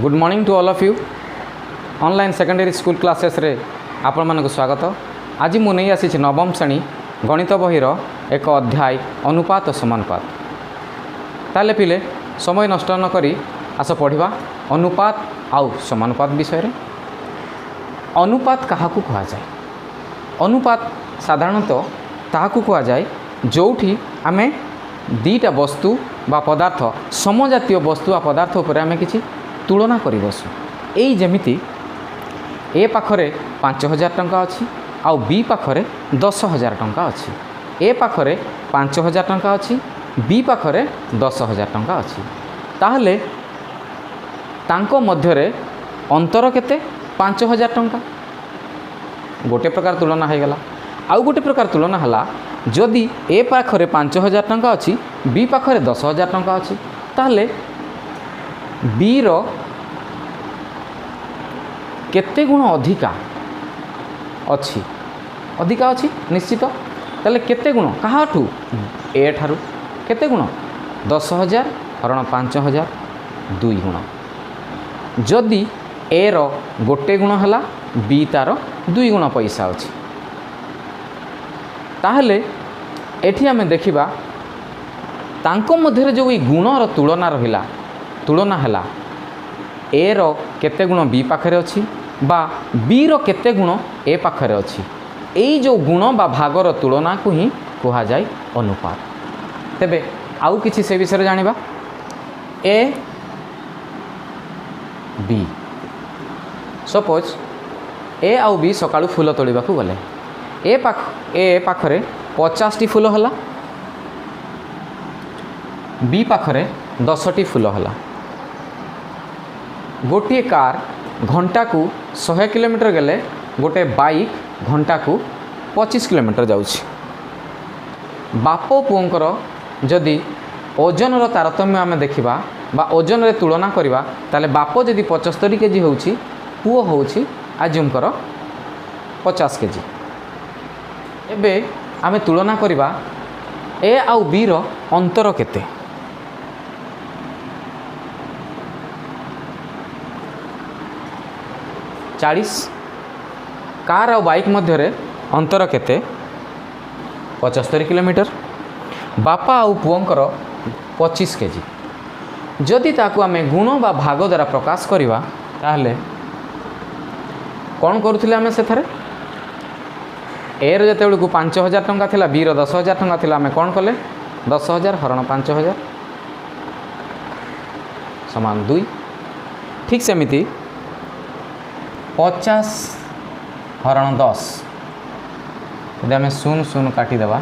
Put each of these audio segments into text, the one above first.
Good morning to all of you online secondary school classes रे आपण मानक स्वागत। आज मु नहीं आसी नवम श्रेणी गणित बहीर एक अध्याय अनुपात समानुपात। ताले पिले समय नष्ट न करी आस पढ़ा अनुपात आउ समानुपात विषय रे। अनुपात काहाकू कहा जाए? अनुपात साधारणतः ताहाकू कहा जाए जोठी आमे दीटा वस्तु बा पदार्थ समजातीय वस्तु आ पदार्थ उपर आमे किछि तुलना करी बसु। एई जेमिति ए पाखरे 5000 टंका अछि आउ बी पाखरे 10000 टंका अछि। ए पाखरे 5000 टंका अछि, बी पाखरे 10000 टंका अछि। ताहले तांको मध्यरे अंतर केते? 5000 टंका। गोटे प्रकार तुलना हो गला। आउ गोटे प्रकार तुलना हला जदि ए पाखरे 5000 टंका अछि, बी पाखरे 10000 टंका अछि, ताहले बी रो केते गुण अधिका अछि? अधिका अछि निश्चित। ताहले केते गुण काहाठू? ए ठारू केते गुण? 10000 हरण 5000 2 गुण। जदि ए रो गोटे गुण हला, बी तार 2 गुण पैसा अछि। ताहले एठी आमे देखिबा तांको मध्यरे जो ई गुणर तुलना रहिला, तुलना हला ए रो केते गुण बी पाखरे अछि बा बी रो केते गुण ए पाखरे अछि। एई जो गुण बा भागर तुलना को ही कहा जाय अनुपात। तेबे आउ किछि से विषय जानिबा। ए बी सपोज ए आउ बी सकाळु फूल तोड़िबा को गले। ए पाखरे 50 टी फूल हला, बी पाखरे 10 टी फूल हला। गोटे कार घंटा को 100 किलोमीटर गले, गोटे बाइक घंटा को 25 किलोमीटर जाउछि। बाप पुओंकर जदि ओजन तारतम्य आमे देखिबा बा ओजन रे तुलना करिबा, ताले बाप जदि 75 केजी होउछि, पुओ होउछि आजुम कर 50 केजी। एबे आमे तुलना करिबा ए आउ बी रो अंतर केते? चालीस। कार और बाइक मध्य अंतर केते? 75 किलोमीटर। बापा आउ पुओंकर 25 केजी। जदि ताकू आमे गुण बा भाग द्वारा प्रकाश करिबा, ताहले कौन करुथिले आमे सेथारे? ए रो जते बेलकू 5000 टंका थिला, बी रो 10000 टंका थिला, आमे कौन कले? 10000 हरण 5000 समान 2। ठीक सेमिति 50 हरण 10 यदि आम 0 0 काटिदेवा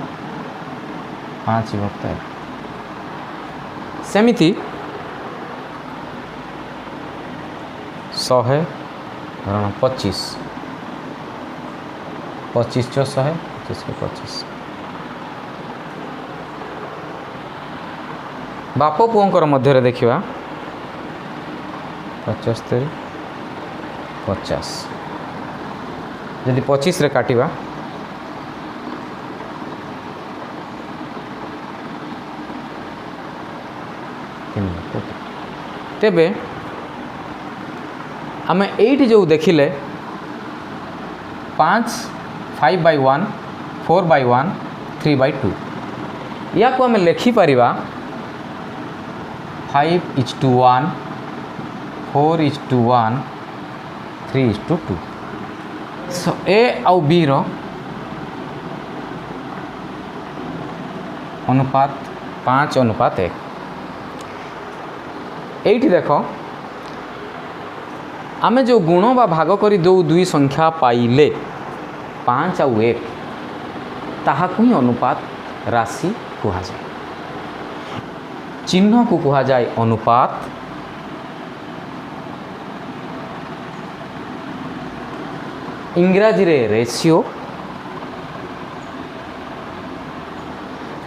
5 विभक्त 1। सेमिति 100 हरण 25 25 चो 100 25 को 25। बाप पुओंकर मध्य देखिबा 75 50 यदि 25 रे काटिबा तेबे आमे 8 जो देखिले 5 5/1 4/1 3/2 या को आमे लेखि परिबा 5:1 4:1 3:2। सो ए आउ बी रो अनुपात 5:1। एठी देखो आमे जो गुण बा भाग करी दो दुई संख्या पाइले 5 आउ 1, ताहाकू ही अनुपात राशि कहा जाए। चिन्ह को कहा जाए अनुपात। इंग्राजी रे रेशियो।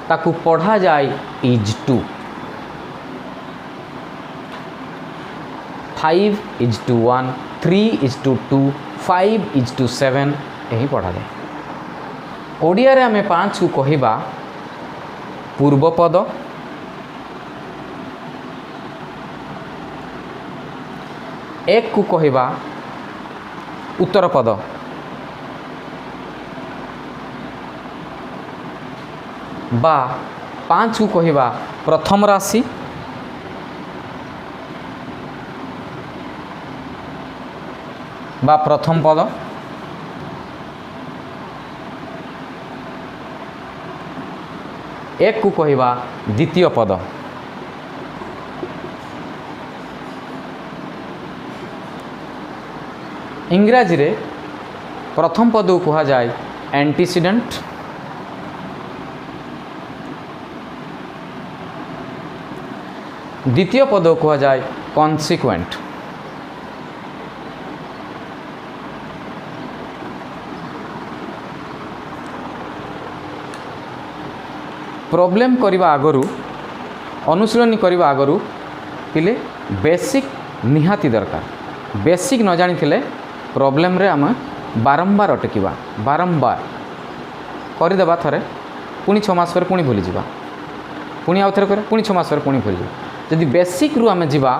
ताकू पढ़ा जाए इज टू। 5:1 3:2 5:7 यही पढ़ा जाए। ओडिया रे आमे 5 को कहिबा पूर्वपद, एक को कहवा उत्तर पद, बा 5 को कहवा प्रथम राशि, बा प्रथम पद, एक को कहवा द्वितीय पद। इंग्राजी रे प्रथम पद को कहा जाए एंटीसीडेंट, द्वितीय पद को कहा जाए कॉन्सिक्वेंट। प्रॉब्लम करने आगरू, अनुशीलन करने आगरू पिले बेसिक निहाती दरकार। बेसिक न जानी प्रॉब्लम रे आम बारंबार अटकिबा, बारंबार करदेबा, थरे पुणी 6 मास पर पुणी भूली जावा, पुणी आउ थे कर पुणी 6 मास पर पुणी भूली जावा। जदि बेसिक रु आम जावा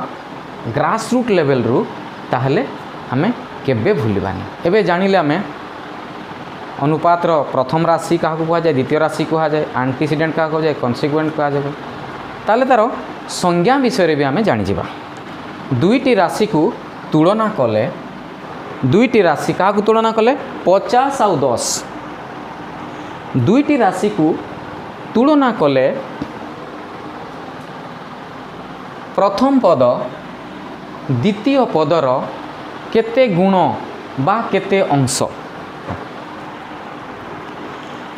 ग्रास रूट लेवल रु, ताहले आम केबे भूलबानी। एबे जानिले आम अनुपात प्रथम राशि क्या कह जाए, द्वितीय राशि कह जाए, एंटीसीडेंट क्या कह जाए, कॉन्सिक्वेंट कह जाए, ताले तार संज्ञा विषय भी आम जानीजा। दुईटी राशि को तुलना कले, दुईटी राशि क्या तुलना कले 50 आउ 10, दुईटी राशि को तुलना कले प्रथम पद द्वितीय पदर केते गुण बा केते अंश।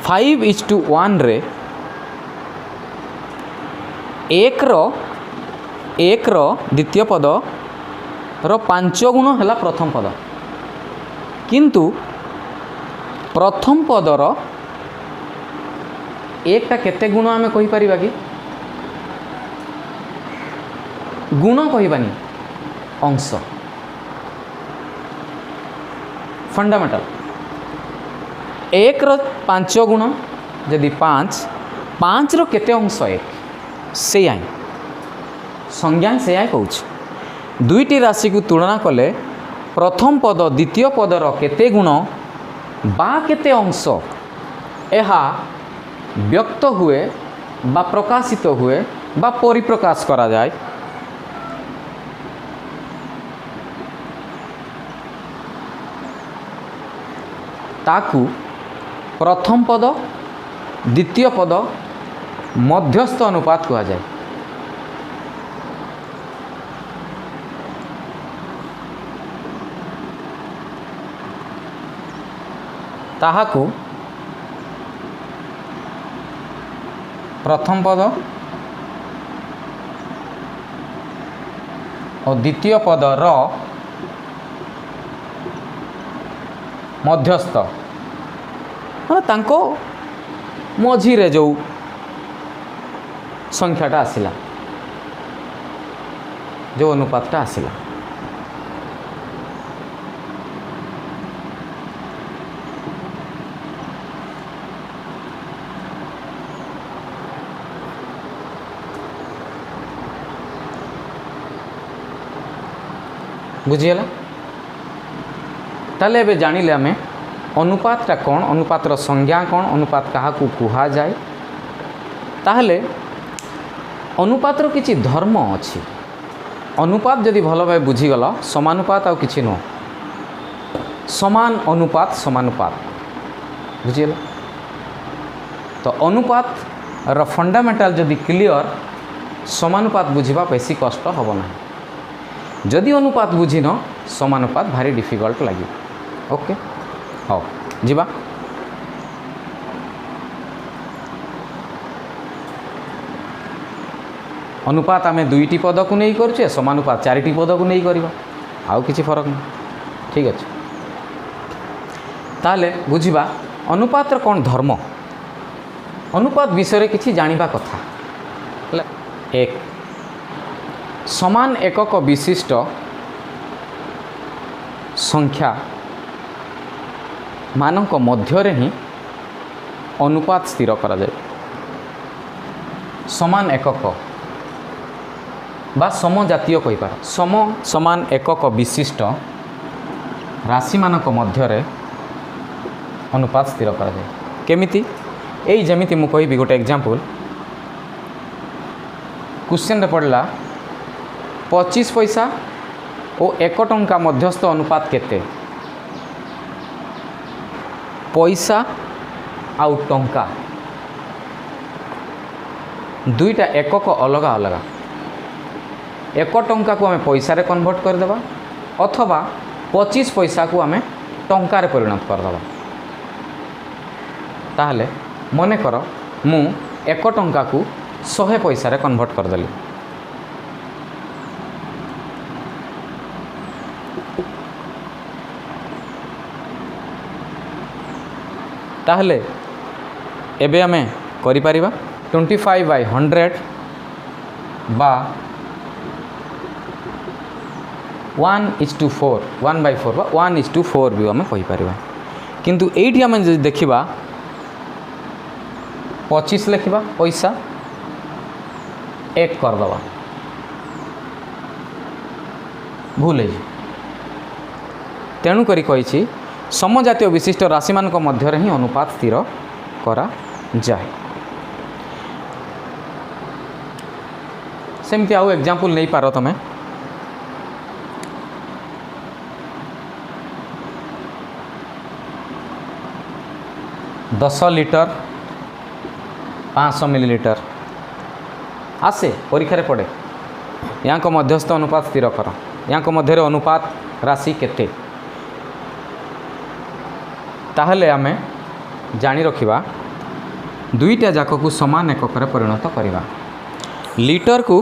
5:1 रे एक द्वितीय पद रो 5 गुण है प्रथम पद, किंतु प्रथम पदर एकटा केते गुण आमे कहि परिबा कि? गुण कहबानी, अंश। फंडामेंटल एक रो 5 गुण जदि 5 रो केते अंश 1 से आई संज्ञा से आई कहूँ। दुईटी राशि को तुलना कले प्रथम पद द्वितीय पदर केते गुण बा केते अंश एहा व्यक्त हुए बा प्रकाशित हुए बा परिप्रकाश करा जाए। ताकू प्रथम पद द्वितीय पद मध्यस्थ अनुपात कहा जाए। ताहाकू प्रथम पद और द्वितीय पद रो मध्यस्थ माने तांको मझिरे जो संख्याटा आसिला, जो अनुपातटा आसिला, बुझीगला। ताले एबे जानिले आमे अनुपातटा कौन, अनुपातर संज्ञा कौन, अनुपात क्या कुहा जाए। ताहले अनुपातर किछि धर्म अछि। अनुपात जदि भल भाव बुझीगल समानुपात आ किछि नुह, समान अनुपात समानुपात, बुझीगला। तो अनुपात र फंडामेंटाल जदि क्लियर, समानुपात बुझीबा बेसी कष्ट हब ना। जदि अनुपात बुझिन समानुपात भारी डिफिकल्ट लगे। ओके हाँ जीवा। अनुपात आमे दुईटी पद को नहीं करुचे, समानुपात 4टी पद को नहीं करवा, आउ किसी फरक नहीं। ठीक अच्छे, ताले बुझिबा अनुपात कौन धर्म। अनुपात विषय किसी जानिबा कथा। एक समान एकक विशिष्ट संख्या मानक मध्यरे ही अनुपात स्थिर करा जाए। समान एकक बा समजातीय कहीपर सम समान एकक विशिष्ट राशि मानक मध्यरे अनुपात स्थिर करा जाए केमिति एई जेमिति मु कहिबी गोटे एग्जांपल क्वेश्चन रे पड़ला 25 पैसा और 1 टंका मध्यस्थ अनुपात केते पैसा आउ टंका दुईटा एकक अलग अलग 1 टंका को आम पैसा रे कन्वर्ट करदेबा अथवा 25 पैसा को आम टंका रे परिणत करदेबा ताहले मने कर मु 1 टंका को 100 पैसा रे कन्वर्ट करदेली ताहले एबे आमे करि परिबा 25/100 बा 1:4 1/4 बा 1:4 भी आम कहीपर किंतु एठी आम देखा 25 लिखा पैसा 1 करदे भूल है तेणुक कही समजातीय विशिष्ट राशि मानक मध्य ही अनुपात स्थिर करा जाए सेमती आउ एग्जांपल नहीं पार तमें 10 लिटर 500 मिलीलीटर आसे परीक्षा पड़े या मध्यस्थ अनुपात स्थिर कर या मध्य अनुपात राशि केते ताहले आमे जानी रखिबा दुईटा जाक को समान एकक परिणत करवा लीटर को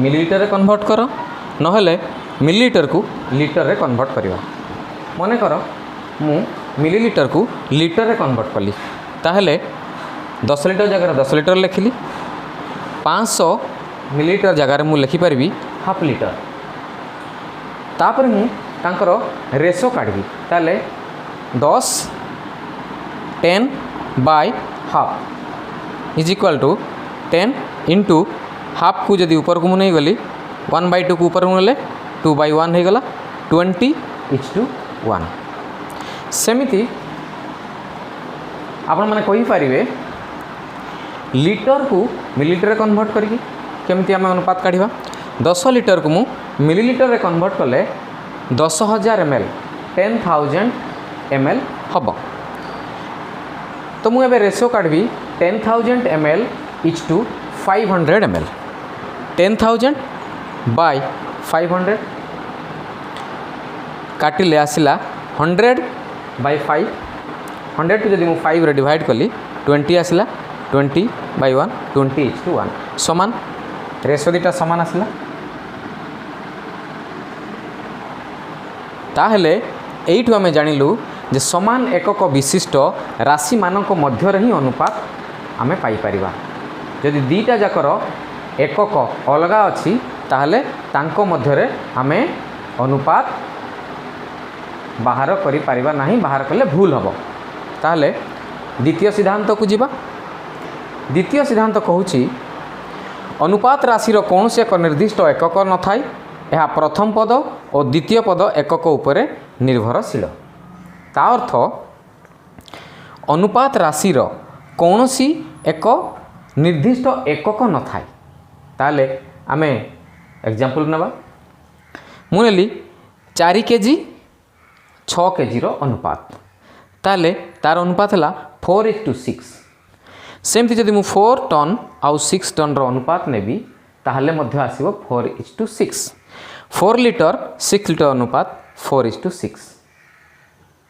मिलीलीटर रे कन्वर्ट कर नहले मिलीलीटर को लीटर रे कन्वर्ट करवा मने कर मु मिलीलीटर को लीटर रे कन्वर्ट कली ताहले 10 लिटर जगह 10 लिटर लिखिली 500 मिलीलीटर जगार मु लिखि परिबी हाफ लिटर तापर मु तांकर रेशो काढ़ी ताले 10 10/हाफ is equal to 10 into half को जदि ऊपर को नहीं गली 1/2 को ऊपर मुले 2/1 हो गला 20:1 सेमिति आपण माने कहि पारिबे लीटर को मिलीलीटर कन्वर्ट करी केमती आम अनुपात काढ़ा 10 लिटर को मु मिलीलीटर रे कन्वर्ट कले 10,000 ml 10,000 ml हम तो मुझे रेशियो काढ़ी 10,000 ml इज टू 500 ml 10,000/500 काटिले आसला 100/5 100 को जब मुझे 5 रे डिवाइड कली 20 आसला 20/1 20:1 समान रेशियो दुटा समान आसला ताहले एइठु आमे जानिलु जे समान एकक विशिष्ट राशि मानक मध्य ही अनुपात आमे पाई परिबा जदि दीटा जाकर एकक अलगा अछि ताहले तांको मध्यरे आमे अनुपात बाहर करि परिबा नाही बाहर कले भूल हबो ताहले द्वितीय सिद्धांत को जिबा द्वितीय सिद्धांत कहूची अनुपात राशिर कौन से एक निर्दिष्ट एकक न थाई यह प्रथम पद और द्वितीय पद एकक उपरे निर्भरशील ता अर्थ अनुपात राशिर कौनसी एक निर्दिष्ट एकक न थाई ताले आमे एग्जांपल नबा मुनेली 4 केजी 6 केजी रो अनुपात ताले तार अनुपात है 4:6 सेमती जदि मु 4 टन आउ 6 टन रो अनुपात नेबी ताहले मध्य आसीबो 4:6 4 लिटर 6 लिटर अनुपात 4:6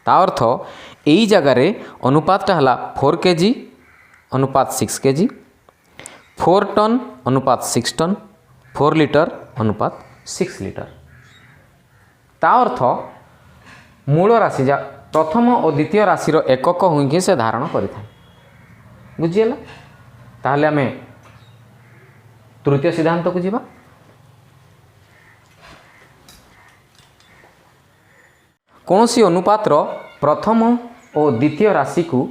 ता अर्थ यही जगार अनुपातटा हला 4 केजी अनुपात 6 केजी 4 टन अनुपात 6 टन 4 लिटर अनुपात 6 लिटर ता अर्थ मूल राशि जा प्रथम और द्वितीय राशि एकक हुई से धारण करें बुझीगला ताहले आमे तृतीय सिद्धांत को जीवा कौनसी अनुपातर प्रथम और द्वितीय राशि को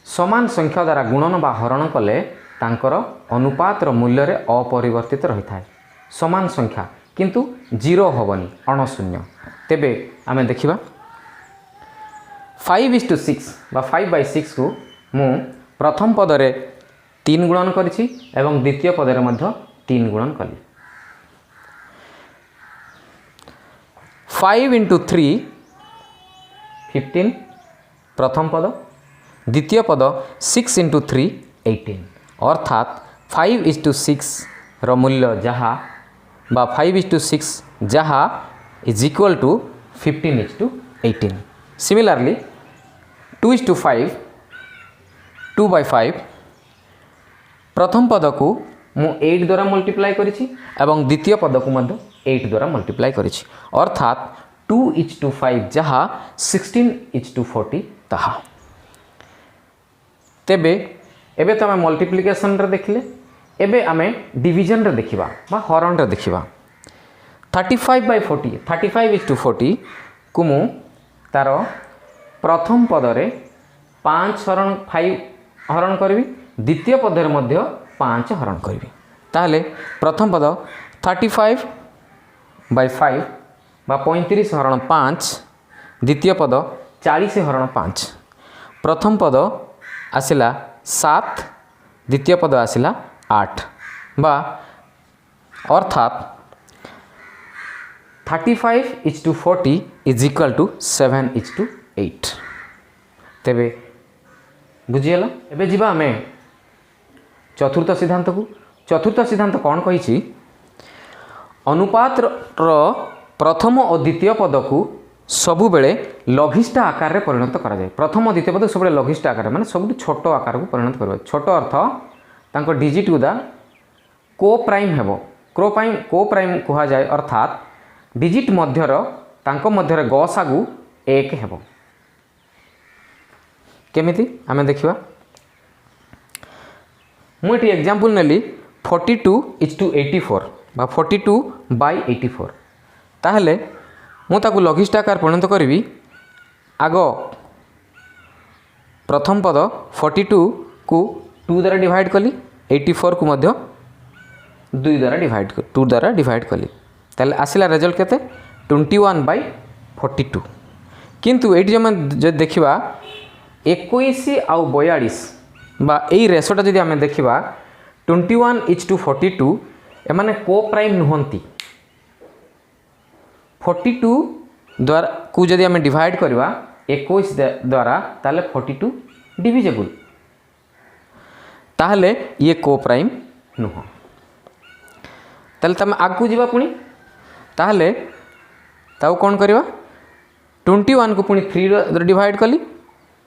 समान संख्या द्वारा गुणन बा हरण कले तांकर अनुपातर मूल्य रे अपरिवर्तित रही था समान संख्या किंतु जीरो हेनी अणशून्य। तेबे आमे देखिबा 5:6 बा 5/6 को मु प्रथम पद रे 3 गुणन करिछि एवं द्वितीय पद रे मध्य 3 गुणन कली। 5 × 3 15 प्रथम पद, द्वितीय पद 6 × 3 18 अर्थात 5:6 रो मूल्य जहाँ बा 5:6 जहाँ इज इक्वल टू 15:18। सिमिलरली 2:5 2/5 प्रथम पद को मु 8 द्वारा मल्टीप्लाई करिछि एवं द्वितीय पद को मध्य 8 द्वारा मल्टीप्लाई करिछि अर्थात 2:5 जहाँ 16:40 ताहा। तेबे एबे तो आम मल्टीप्लिकेशन रे देखिले, एबे आमे डिवीजन रे देखिबा बा हरण रे देखिबा। 35/40 35:40 को मु तार प्रथम पद रे 5 हरण करबी, द्वितीय पद रे मध्य 5 हरण करबी। ताहले प्रथम पद 35/5 बा 35 हरण 5, द्वितीय पद 40 हरण 5। प्रथम पद आसिला 7, द्वितीय पद आसिला 8 बा अर्थात 35:40 इज इक्वल टू 7:8। तेबे बुझीगला। एबे जीवा आमे चतुर्थ सिद्धांत को। चतुर्थ सिद्धांत कौन कही? अनुपात प्रथम और द्वितीय पद को सबु बेले लघिष्ठ आकार रे परिणत करा जाए। प्रथम और द्वितीय पद सब लघिष्ठ आकार माने सब छोट आकार को परिणत करबा। छोट अर्थ तांको डिजिट गुदा को प्राइम हेबो, को प्राइम कहा जाए अर्थात डिजिट मध्यर तांको मध्यरे गसागु 1 हेबो। केमिति आमे देखिबा। मु एटी एग्जांपल नेली 42:84 बा 42/84। ताहले मु ताकु लघिष्ठ आकार परिणत करिवि। आग प्रथम पद 42 को 2 द्वारा डिवाइड कली, 84 को मध्य 2 द्वारा डिवाइड कली। ताहले आसिला रिजल्ट केते 21/42। किंतु एटी जो देखिबा 21 आउ 42 बा एई रेशोटा जदि आमे देखिबा 21:42 एमाने को प्राइम नुहंती। 42 द्वारा को जदि आमे डिवाइड करबा 21 द्वारा ताले 42 डिविजिबल, ताहले ये को प्राइम नुह। ताले तमे आगु जीवा पुणी, ताहले ताऊ कोन करबा 21 को पुणी 3 द्वारा डिवाइड कली,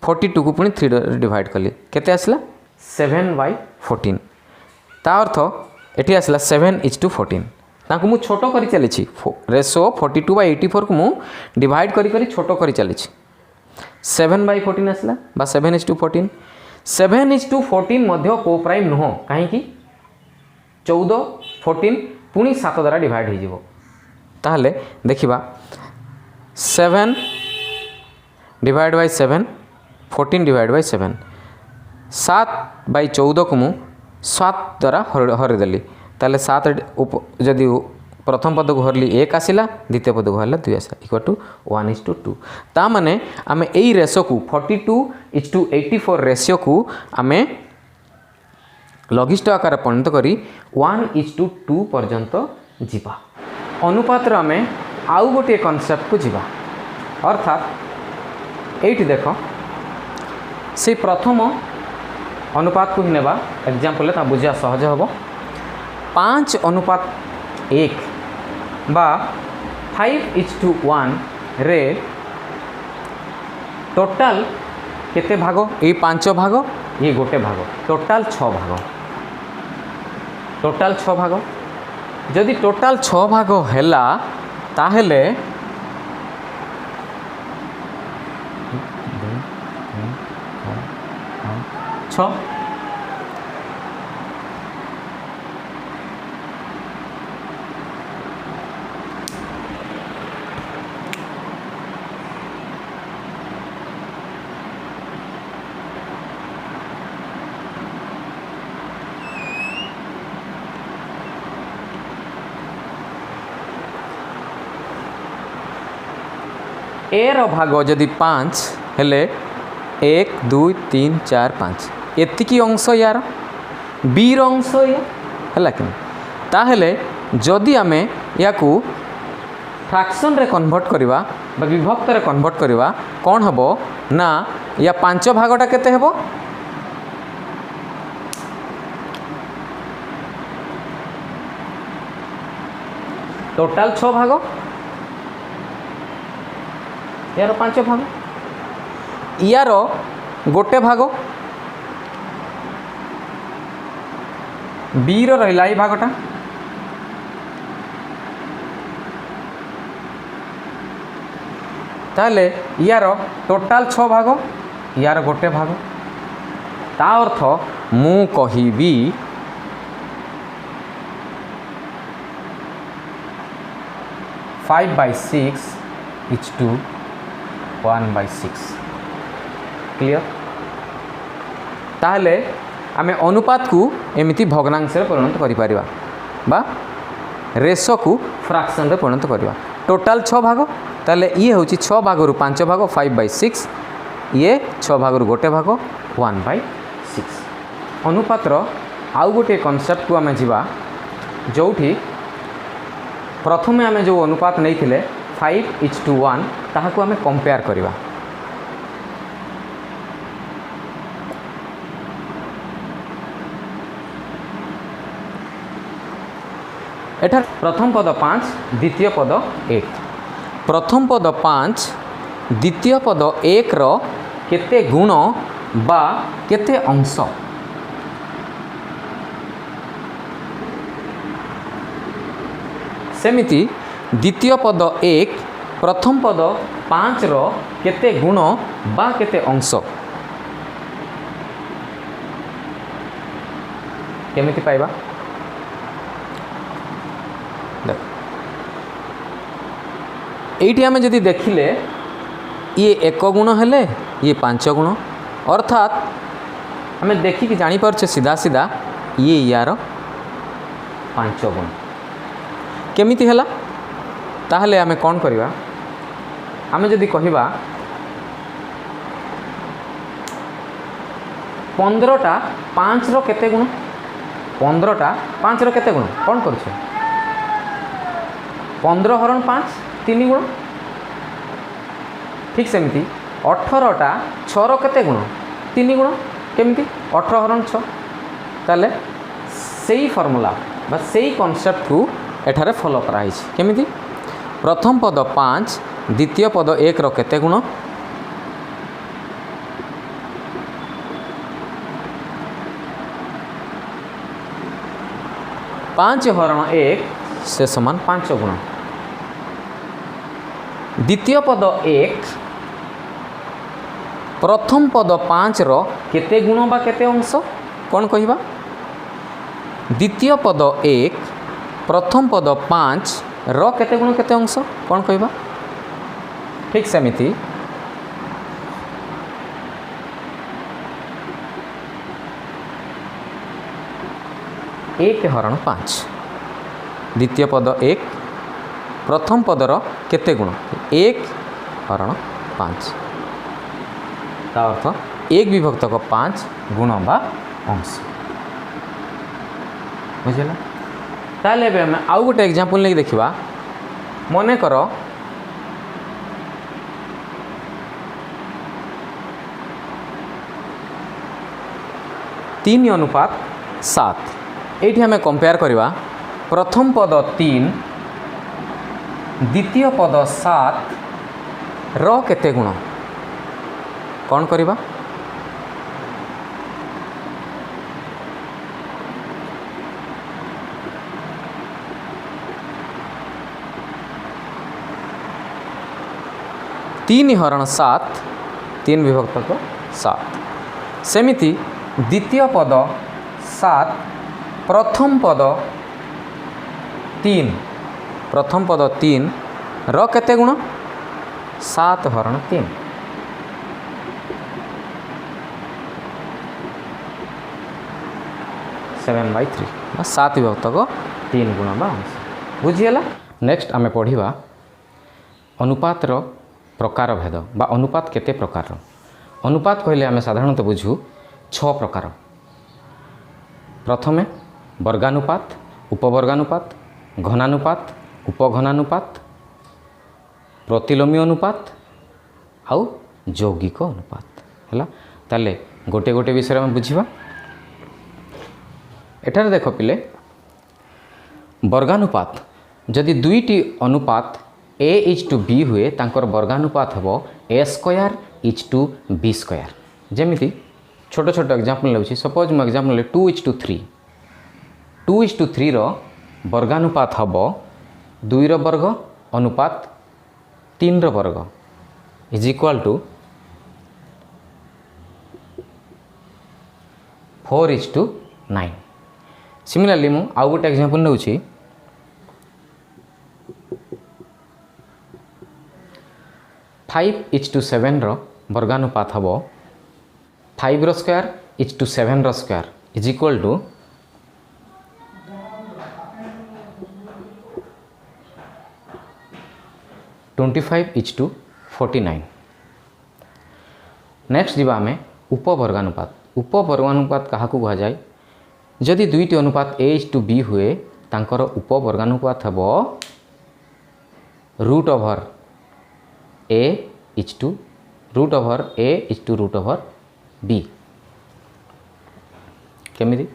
42 को पुणी 3 द्वारा डिवाइड कली। केते आसला 7/14। ता अर्थ एठी आसला 7:14। ताकू मु छोटो करी चली रेसो 42/84 को मु डिवाइड करी छोटो करी चली 7/14 आसला बा 7:14। 7:14 मध्य को प्राइम नुह कहीं 14 14 पुणी 7 द्वारा डिवाइड हो जिवो। ताहले देखिबा 7 डिवाइड बाय 7 14 डिवाइड बाय 7 7/14 को मु 7 द्वारा हरिदेली। ताले 7 जदि प्रथम पद को हरली 1 आसिला, द्वितीय पद को हरला 2 आसिला इक्वल टू 1:2। ता माने आमे एई रेशो को 42:84 रेशियो को आमे लघिष्ठ आकार परिणत करी 1:2 पर्यंत जीवा। अनुपात रे आमे आउ गोटे कॉन्सेप्ट को जीवा अर्थात एठी देखो से प्रथम अनुपात को ही नेबा एग्जांपल ता बुझिया सहज हबो। 5:1 बा 5:1 रे टोटाल केते भाग? ये 5 भाग, ये गोटे भाग, टोटाल 6 भाग। टोटाल 6 भाग जदि टोटाल 6 भाग हैला ताहेले 6 6 ए रो भाग जदि 5 हेले 1 2 3 4 5 एतिकी अंश यार बी रो अंश है कि ताहले जदि आमे याकू फ्रैक्शन रे कन्वर्ट करवा बा विभक्त रे कन्वर्ट करवा कौन हबो ना या 5 भागटा केते हबो टोटाल 6 भाग यार 5 भाग यार गोटे भाग बी रो रहिला ई भागटा ताले यार टोटाल 6 भाग यार गोटे भाग ता अर्थ मु कहिबी 5/6 इज टू 1/6 क्लियर ताहले आमे अनुपात को एमिति भग्नांश रे परिणत करि परिबा बा रेशो को फ्रैक्शन रे परिणत करवा टोटाल 6 भाग ताले ये होची 6 भाग रु 5 भाग 5/6 ये 6 भाग रु गोटे भाग 1/6 अनुपात रो आउ गोटे कॉन्सेप्ट को आमे जीवा जोठी प्रथमे आमे जो अनुपात नहीं थिले 5:1 ताहाको आमे कंपेयर करवा एठार प्रथम पद 5 द्वितीय पद 1 प्रथम पद 5 द्वितीय पद 1 रो केते गुण बा केते अंश सेमिति द्वितीय पद 1 प्रथम पद 5 रो केते गुण बा केते अंश केमिति पाइबा एठी आमे जदि देखिले ये 1 गुण हेले ये 5 गुण अर्थात आमे देखि कि जानि परछे सीधा सीधा ये यार 5 गुण केमिति हला ताहले आमे कोन करबा आमे जदि कहिबा 15टा 5 रो केते गुण 15टा 5 रो केते गुण कोन करछे 15 हरण 5 3 गुण ठीक सेमती 18टा 6 रो केते गुण 3 गुण केमती 18 हरण 6 ताले सेही फॉर्मूला बा सेही कांसेप्ट को एठारे फॉलो कराई केमिति प्रथम पद 5 द्वितीय पद 1 रो केते गुण 5 हरण 1 से समान 5 गुण द्वितीय पद 1 प्रथम पद 5 रो केते गुण बा केते अंश कौन कहिबा द्वितीय पद 1 प्रथम पद 5 रो केते गुण केते अंश कौन कहिबा ठीक सेमिति एक हरण 5 द्वितीय पद 1 प्रथम पदर केते गुण 1 हरण 5 ता अर्थ 1 विभक्त 5 गुण बा अंश बुझला ताले बे हम आउ गोटे एग्जांपल ले देखिबा मने करो तीन अनुपात 7 एठी हमें कंपेयर करवा प्रथम पद 3 द्वितीय पद 7 रो केते गुण कौन करवा तीन हरण 7 3 विभक्त को 7 सेमिति द्वितीय पद 7 प्रथम पद 3 प्रथम पद 3 रो केते गुण 7 हरण 3 7/3 7 विभक्त को 3 गुण बा अंश बुझीला नेक्स्ट आमे पढ़िबा अनुपात रो प्रकार भेद बा अनुपात केते प्रकार। अनुपात कहले आम साधारणतः बुझू 6 प्रकार। प्रथमे वर्गानुपात, उपवर्गानुपात, घनानुपात, उपघनानुपात, प्रतिलोमी अनुपात आउ यौगिक अनुपात है। ताले गोटे गोटे विषय में बुझा। एठार देख पिले वर्गानुपात जदि दुईटी अनुपात A:B हुए तांकर वर्गानुपात हम A²:B²। जमीती छोट छोट एग्जांपल लेउछि। सपोज मु एग्जांपल 2:3। 2:3 रो वर्गानुपात हम 2 रो वर्ग अनुपात 3 रो वर्ग इज इक्वल टू 4:9। सिमिलरली मु आउ गोटे एग्जांपल नेउछि। 5:7 रो वर्गानुपात हम 5 रो स्क्वायर 7 रो square is equal to 25:49। Next जीवा आमे उपवर्गानुपात। उपवर्गानुपात क्या कह जाए जदि दुईटी अनुपात A:B हुए तांकर उपवर्गानुपात हम √A:√B। केमिति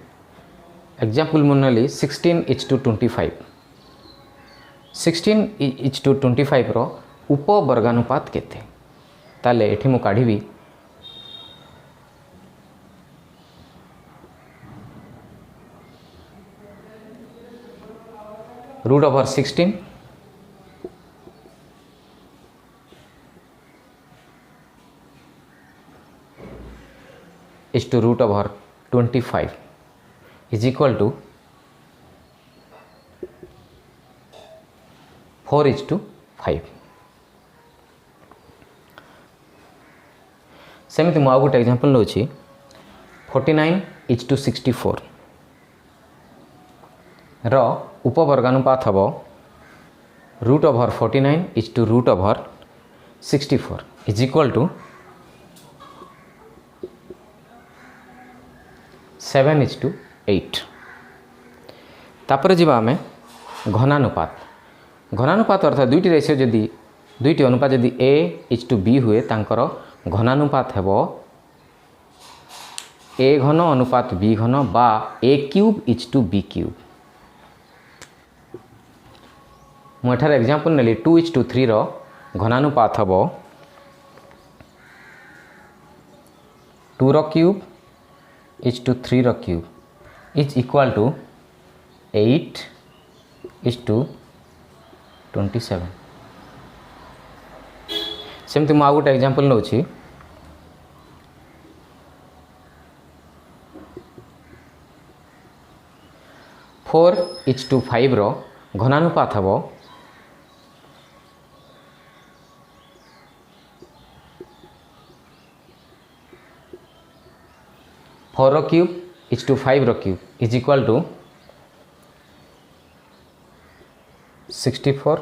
एग्जांपल मुनेली 16:25। 16:25 रो उपवर्गानुपात केते ताले एठी मु काढिबी √16 is to √25 is equal to 4:5। सेमती मु गोटे एग्जांपल लौछि 49:64 रो उपवर्गानुपात हम √49 is to √64 is equal to 7:8। तापर जीवा आमे घनानुपात। घनानुपात अर्थात दुईटी रेशियो जदि दुईटी अनुपात जदि A:B हुए तांकर घनानुपात हेबो A घन अनुपात B घन बा A3:B3। मु एठार एग्जांपल नेली 2:3 रो घनानुपात हम 2 रो क्यूब 3 रो क्यूब इज इक्वल टू 8:27। सेमती मु गोटे एग्जांपल नौछि 4:5 रो घनानुपात हम 4 रो क्यूब 5 रो क्यूब इज इक्वल टू 64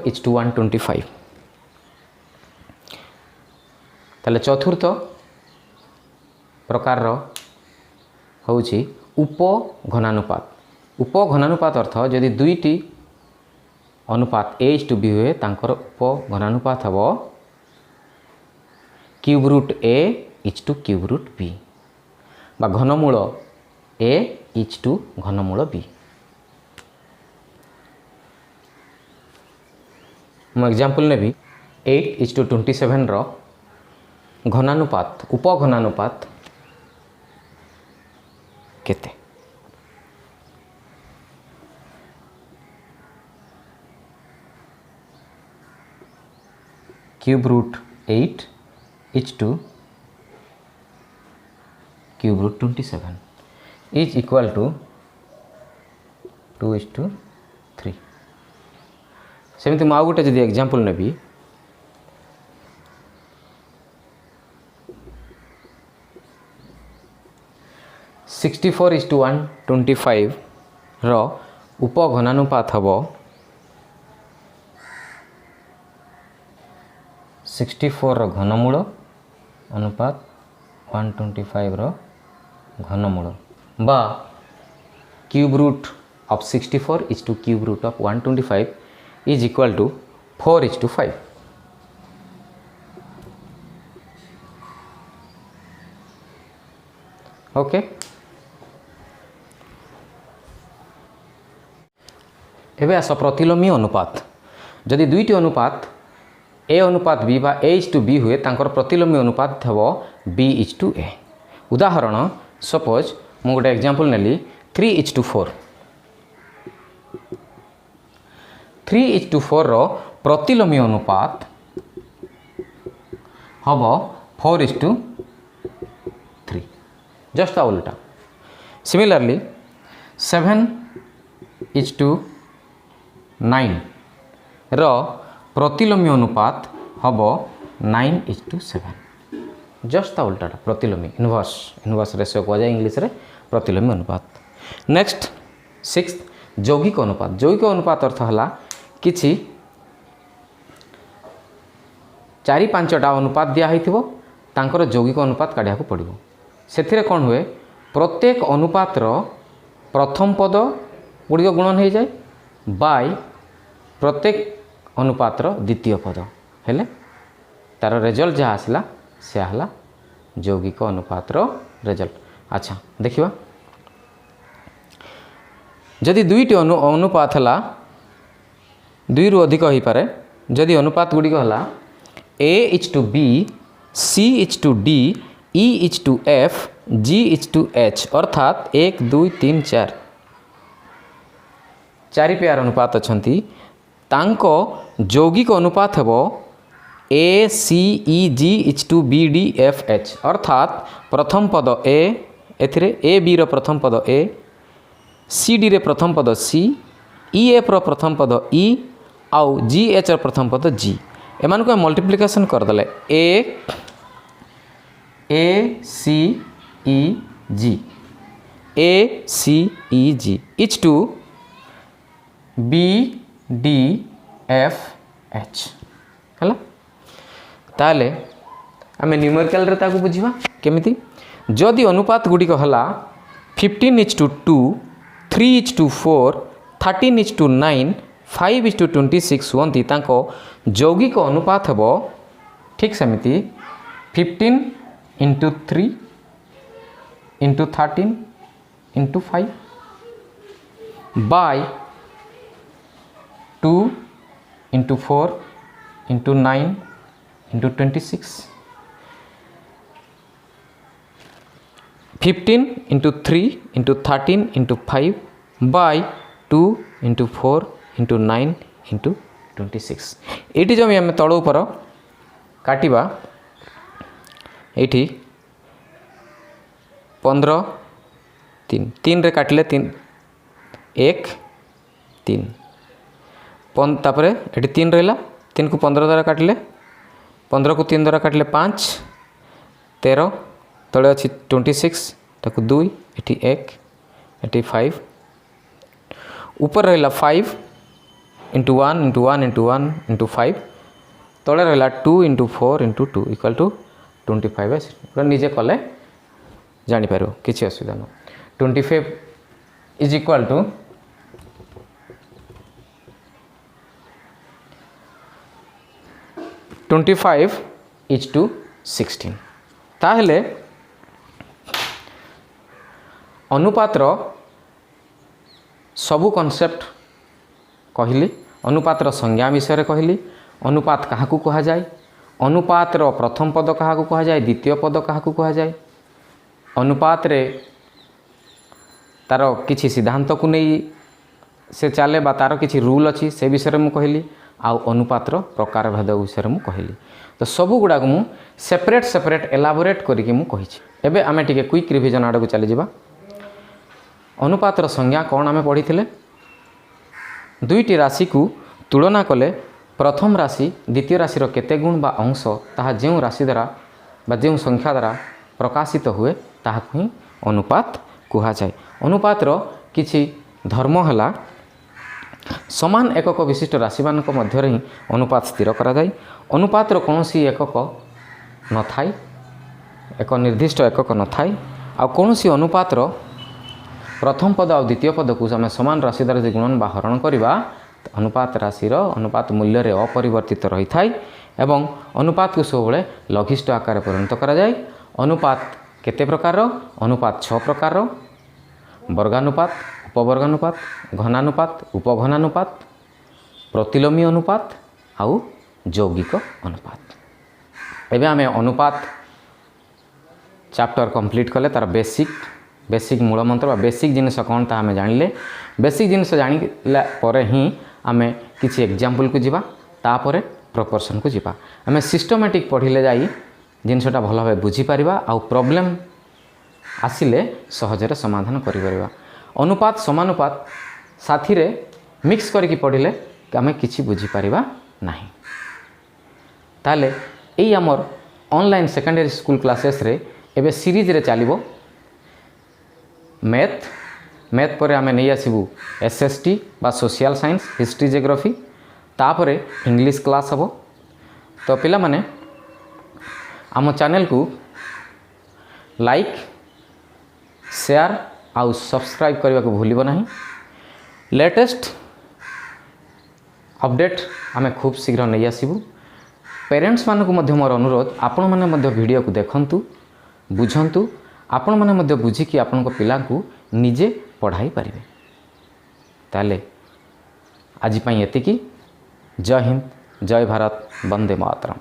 125। ताले चतुर्थ प्रकार होउछि उपघनानुपात। उपघनानुपात अर्थ जदि दुईटी अनुपात A:B हुए तांकर उपघनानुपात हम √A is to √B बा घनमूल A is to घनमूल B। मु एग्जांपल नेबी 8:27 रो घनानुपात उपघनानुपात केते √8 is to √27 is equal to 2:3। सेमती मु गोटे जदि एग्जांपल नेबी 64:125 रो उपघनानुपात हम 64 घनमूल अनुपात 125 घनमूल बा cube root of 64 is to cube root of 125 is equal to 4:5। Okay, एबे आस प्रतिलोमी अनुपात। जदि दुईटी अनुपात ए अनुपात बी बा A:B हुए तांकर प्रतिलोमी अनुपात हेबो B:A। उदाहरण सपोज मु गोटे एग्जांपल नेली 3:4। 3:4 रो प्रतिलोमी अनुपात हेबो 4:3, जस्ट उल्टा। सिमिलरली 7:9 रो प्रतिलोमी अनुपात हम 9:7, जस्ट उल्टा प्रतिलोमी इनवर्स रेशियो कह जाए इंग्लिश रे प्रतिलोमी अनुपात। नेक्स्ट 6 यौगिक अनुपात। यौगिक अनुपात अर्थ है किछि 4-5टा अनुपात दिया होइथिबो तांकर यौगिक अनुपात काढ़िया को पड़िबो। सेथिरे कोन हुए प्रत्येक अनुपातर प्रथम पद गुड़िक गुणन हो जाए बाय प्रत्येक अनुपातर द्वितीय पद हेले तार रिजल्ट जहाँ आसला से आला यौगिक अनुपातर रिजल्ट। अच्छा देखिबा जदि दुईटी अनुपात है 2 रु अधिक हो पारे। जदि अनुपात गुड़िक है A:B, C:D, E:F, G:H अर्थात 1 2 3 4 चारि पेयर अनुपात अछंती तांको यौगिक अनुपात हेबो ACEGH2BDFH अर्थात प्रथम पद A एथिरे AB रो प्रथम पद A, CD रे प्रथम पद C, EF रो प्रथम पद E आउ GH रो प्रथम पद G। एमान को मल्टीप्लिकेशन कर दले ACEG इच टू BDFH है ताले आम न्यूमेरिकल रे ताकू बुझिबा केमिति। जदि अनुपात गुड़िक है 15:2, 3:4, 13:9, 5:26 हुंती तांको यौगिक अनुपात हेबो ठीक सेमिति 15:3 × 13 × 5 बाय 2 × 4 × 9 × 26 15 × 3 × 13 × 5 बाय 2 × 4 × 9 × 26। ये जो आम तल ऊपर काटिबा ये 15 3 रे काटिले 3 1 3 तापरे ये 3 रहा 3 को 15 द्वारा काटिले 15 को 3 द्वारा काटिले 5 13 तले अच्छी 26 ताकू 2 ये 1 ये 5 ऊपर रहा 5 × 1 × 1 × 1 × 5 तले रहा 2 × 4 × 2 इक्वल टू 25 निजे कले जापर किसी असुविधा ना। 25 इज इक्वल टू 25:16 ताहले अनुपातर सबू कॉन्सेप्ट कहली। अनुपातर संज्ञा विषय कहली। अनुपात क्या कह जाए, अनुपातर प्रथम पद क्या कह जाए, द्वितीय पद क्या कह जाए, अनुपात रे तार किछि सिद्धांत को नहीं से चले बा तार किछि रूल अच्छी से विषय में कहली। आउ अनुपातर प्रकार भेद विषय में कहली। तो सबू गुड़ाक मु सेपरेट एलाबोरेट करिके मु कहिछि। एबे आमे टिके क्विक रिविजन आड़ को चली जावा। अनुपातर संज्ञा कौन आमे पढ़ी थिले, दुईटी राशि को तुलना कले प्रथम राशि द्वितीय राशि केते गुण बा अंश ताहा जो राशि द्वारा बा जो संख्या द्वारा प्रकाशित हुए ताहाकु ही अनुपात कहा जाए। अनुपातर किछि धर्म हला समान एकक विशिष्ट राशि मानक मध्य ही अनुपात स्थिर करा जाय। अनुपातर कौनसी एकक न थाई, एक निर्दिष्ट एकक न थाई। आ कौनसी अनुपातर प्रथम पद और द्वितीय पद को आम समान राशि द्वारा जो गुणन बा हरण करवा अनुपात राशि अनुपात मूल्य रे अपरिवर्तित रही थाई एवं अनुपात को सब लघिष्ठ आकार परिणत करा जाय। अनुपात केते प्रकार? अनुपात 6 प्रकार: वर्गानुपात, उपवर्गानुपात, घनानुपात, उपघनानुपात, प्रतिलोमी अनुपात आउ यौगिक अनुपात। एबे आमे अनुपात चैप्टर कंप्लीट कले तार बेसिक मूल मंत्र बेसिक जिनस कौन ता आमे जानिले। बेसिक जिनस जानिला परे ही आमे किछि एग्जांपल को जिबा, तापरे प्रोपोर्शन को जिबा। आमे सिस्टमैटिक पढ़िले जाई जिनसटा भल भाबे बुझी परिबा आउ प्रॉब्लम आसिले सहजरे समाधान करि परिबा। अनुपात समानुपात साथी रे मिक्स करके पढ़िले आमे किछि बुझी परिबा नाही। ताले एई हमर ऑनलाइन सेकेंडरी स्कूल क्लासेस रे एबे सीरीज रे चलिबो मैथ पर आमे नहीं आसबू एसएसटी बा सोशल साइंस, हिस्ट्री, जियोग्राफी, तापरे इंग्लिश क्लास हम। तो पिला माने आम चैनल को लाइक, शेयर आउ सब्सक्राइब करने को भूलिब नहीं। लेटेस्ट अपडेट आमे खूब शीघ्र नहीं आसबू। पेरेंट्स मानक मध्य मोर अनुरोध, आपण माने मध्य वीडियो को देखंतु, बुझंतु, आपण माने मध्य बुझिकी आपणको पिला को निजे पढ़ाई पारिबे। ताले आज पई एतिकी। जय हिंद, जय भारत, वंदे मातरम।